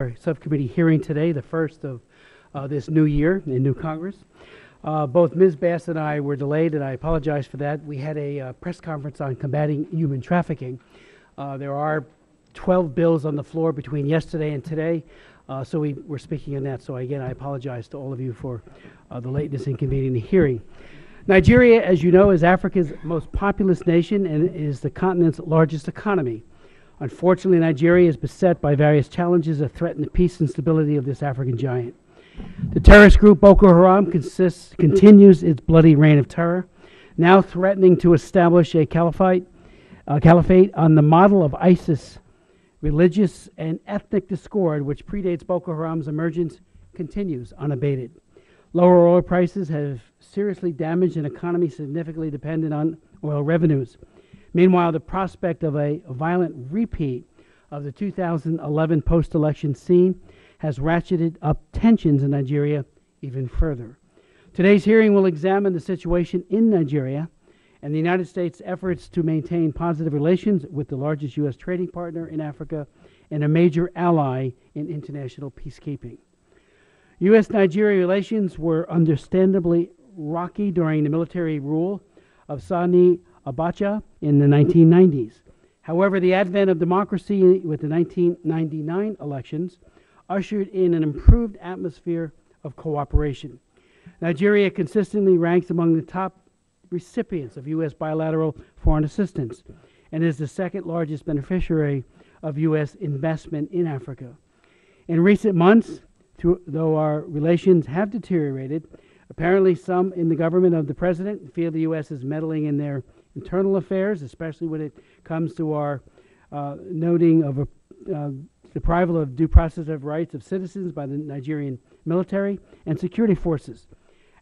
Our subcommittee hearing today, the first of this new year in new Congress. Both Ms. Bass and I were delayed, and I apologize for that. We had a press conference on combating human trafficking. There are 12 bills on the floor between yesterday and today, so we were speaking on that. So again, I apologize to all of you for the lateness in convening the hearing. Nigeria, as you know, is Africa's most populous nation and is the continent's largest economy. Unfortunately, Nigeria is beset by various challenges that threaten the peace and stability of this African giant. The terrorist group Boko Haram continues its bloody reign of terror, now threatening to establish a caliphate on the model of ISIS. Religious and ethnic discord, which predates Boko Haram's emergence, continues unabated. Lower oil prices have seriously damaged an economy significantly dependent on oil revenues. Meanwhile, the prospect of a violent repeat of the 2011 post-election scene has ratcheted up tensions in Nigeria even further. Today's hearing will examine the situation in Nigeria and the United States' efforts to maintain positive relations with the largest U.S. trading partner in Africa and a major ally in international peacekeeping. U.S.-Nigeria relations were understandably rocky during the military rule of Sani Abacha in the 1990s. However, the advent of democracy with the 1999 elections ushered in an improved atmosphere of cooperation. Nigeria consistently ranks among the top recipients of U.S. bilateral foreign assistance and is the second largest beneficiary of U.S. investment in Africa. In recent months, though our relations have deteriorated, apparently some in the government of the president feel the U.S. is meddling in their internal affairs, especially when it comes to our noting of a deprival of due process of rights of citizens by the Nigerian military and security forces.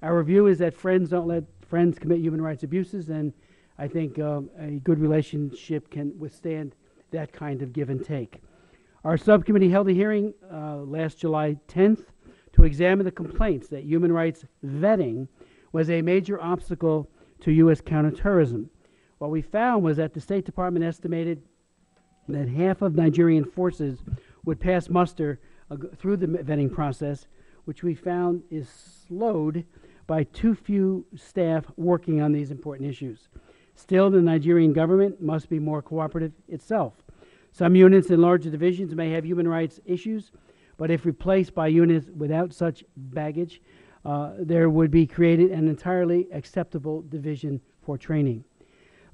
Our view is that friends don't let friends commit human rights abuses, and I think a good relationship can withstand that kind of give and take. Our subcommittee held a hearing last July 10th to examine the complaints that human rights vetting was a major obstacle to U.S. counterterrorism. What we found was that the State Department estimated that half of Nigerian forces would pass muster through the vetting process, which we found is slowed by too few staff working on these important issues. Still, the Nigerian government must be more cooperative itself. Some units in larger divisions may have human rights issues, but if replaced by units without such baggage, there would be created an entirely acceptable division for training.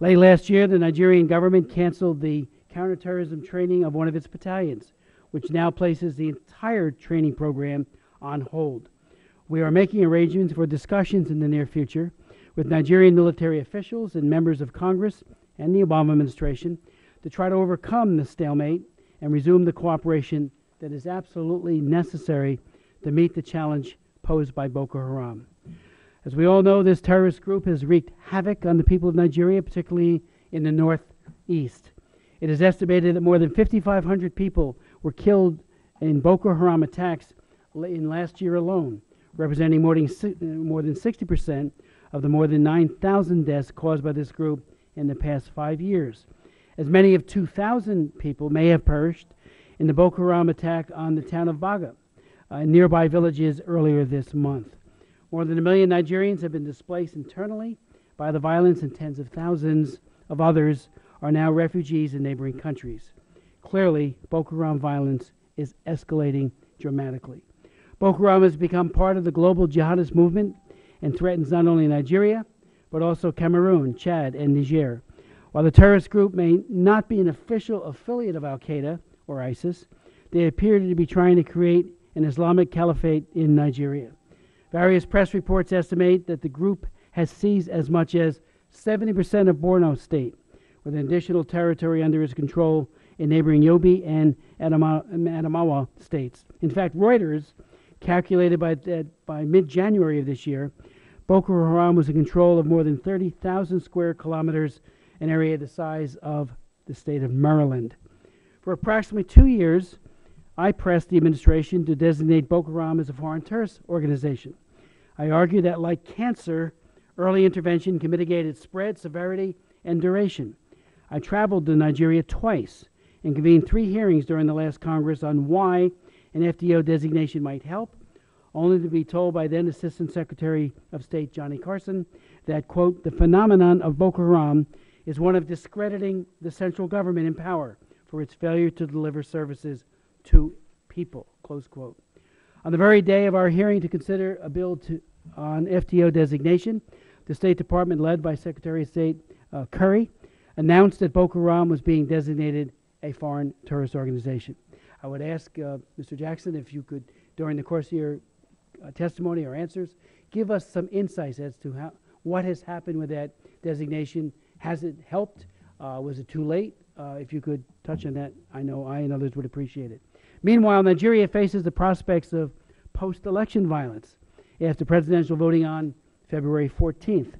Late last year, the Nigerian government canceled the counterterrorism training of one of its battalions, which now places the entire training program on hold. We are making arrangements for discussions in the near future with Nigerian military officials and members of Congress and the Obama administration to try to overcome the stalemate and resume the cooperation that is absolutely necessary to meet the challenge posed by Boko Haram. As we all know, this terrorist group has wreaked havoc on the people of Nigeria, particularly in the northeast. It is estimated that more than 5,500 people were killed in Boko Haram attacks in last year alone, representing more than 60% of the more than 9,000 deaths caused by this group in the past 5 years. As many as 2,000 people may have perished in the Boko Haram attack on the town of Baga and nearby villages earlier this month. More than 1 million Nigerians have been displaced internally by the violence, and tens of thousands of others are now refugees in neighboring countries. Clearly, Boko Haram violence is escalating dramatically. Boko Haram has become part of the global jihadist movement and threatens not only Nigeria, but also Cameroon, Chad, and Niger. While the terrorist group may not be an official affiliate of Al-Qaeda or ISIS, they appear to be trying to create an Islamic caliphate in Nigeria. Various press reports estimate that the group has seized as much as 70% of Borno State, with additional territory under its control in neighboring Yobe and Adamawa states. In fact, Reuters calculated by mid-January of this year, Boko Haram was in control of more than 30,000 square kilometers, an area the size of the state of Maryland. For approximately 2 years, I pressed the administration to designate Boko Haram as a foreign terrorist organization. I argue that, like cancer, early intervention can mitigate its spread, severity, and duration. I traveled to Nigeria twice and convened 3 hearings during the last Congress on why an FDO designation might help, only to be told by then Assistant Secretary of State Johnny Carson that, quote, the phenomenon of Boko Haram is one of discrediting the central government in power for its failure to deliver services to people, close quote. On the very day of our hearing to consider a bill on FDO designation, the State Department, led by Secretary of State Curry, announced that Boko Haram was being designated a foreign terrorist organization. I would ask Mr. Jackson if you could, during the course of your testimony or answers, give us some insights as to what has happened with that designation. Has it helped? Was it too late? If you could touch on that, I know I and others would appreciate it. Meanwhile, Nigeria faces the prospects of post-election violence after presidential voting on February 14th.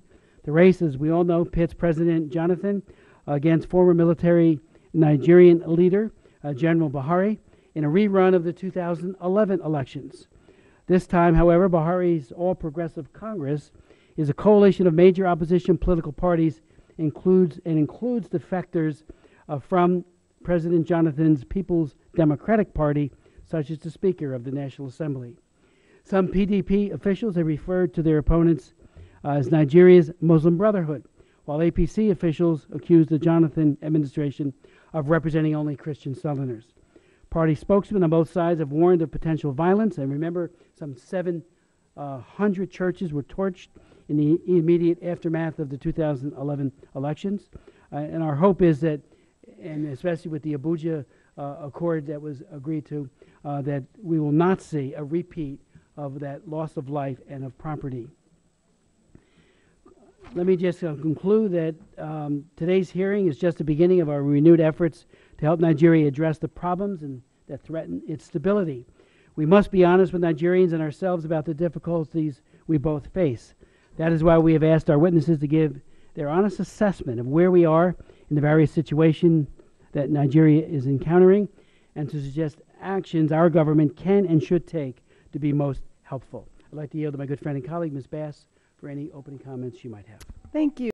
The race, as we all know, pits President Jonathan against former military Nigerian leader General Buhari in a rerun of the 2011 elections. This time, however, Buhari's All-Progressive Congress is a coalition of major opposition political parties, includes defectors from President Jonathan's People's Democratic Party, such as the Speaker of the National Assembly. Some PDP officials have referred to their opponents as Nigeria's Muslim Brotherhood, while APC officials accused the Jonathan administration of representing only Christian Southerners. Party spokesmen on both sides have warned of potential violence, and remember, some 700 churches were torched in the immediate aftermath of the 2011 elections. And our hope is that, and especially with the Abuja Accord that was agreed to, that we will not see a repeat of that loss of life and of property. Let me just conclude that today's hearing is just the beginning of our renewed efforts to help Nigeria address the problems that threaten its stability. We must be honest with Nigerians and ourselves about the difficulties we both face. That is why we have asked our witnesses to give their honest assessment of where we are in the various situations that Nigeria is encountering, and to suggest actions our government can and should take to be most helpful. I'd like to yield to my good friend and colleague, Ms. Bass, for any opening comments you might have. Thank you.